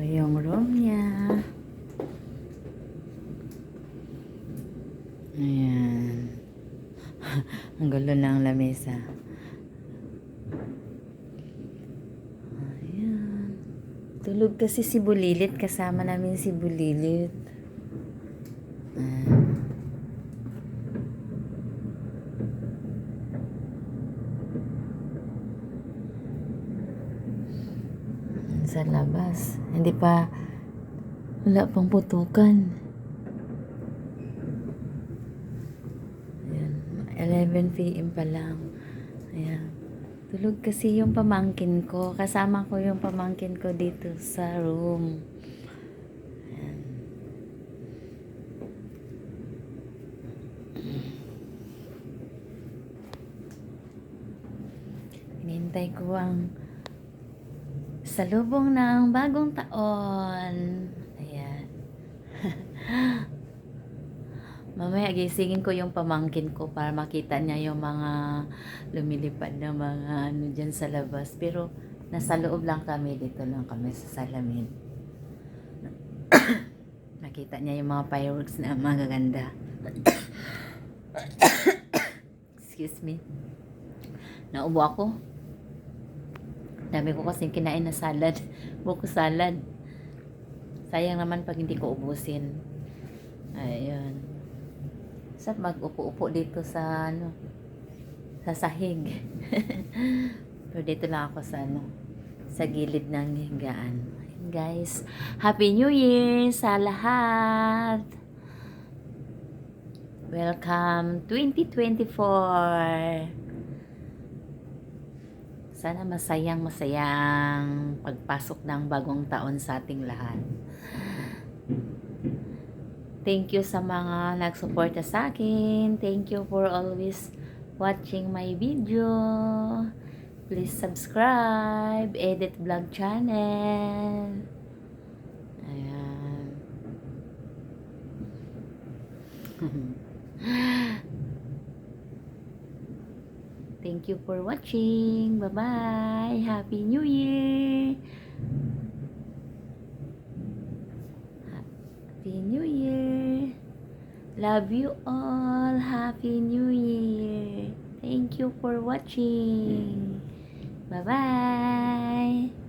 Ito yung room niya. Ayan. Ang gulo ng lamesa. Ayan. Tulog kasi si Bulilit. Kasama namin si Bulilit. Ayan. Sa labas. Hindi pa, wala pang putukan. Ayan. 11 PM pa lang. Ayan. Tulog kasi yung pamangkin ko. Kasama ko yung pamangkin ko dito sa room. Ayan. Hinihintay ko ang salubong ng bagong taon. Ayan. Mamaya gisingin ko yung pamangkin ko para makita niya yung mga lumilipad na mga ano dyan sa labas. Pero nasa loob lang kami. Dito lang kami sa salamin. Makita niya yung mga fireworks na magaganda. Excuse me. Naubo ako. Dami ko kasi kinain na salad. Buko salad. Sayang naman pag hindi ko ubusin. Ayun. Sa mag-upo-upo dito sa ano, sa sahig. Pero dito lang ako sa ano, sa gilid ng higaan. Ayun guys, Happy New Year sa lahat. Welcome 2024. Sana masayang pagpasok ng bagong taon sa ating lahat. Thank you sa mga nagsuporta sa akin. Thank you for always watching my video. Please subscribe, Edit Vlog Channel. Ayan. Thank you for watching. Bye-bye. Happy New Year. Happy New Year. Love you all. Happy New Year. Thank you for watching. Bye-bye.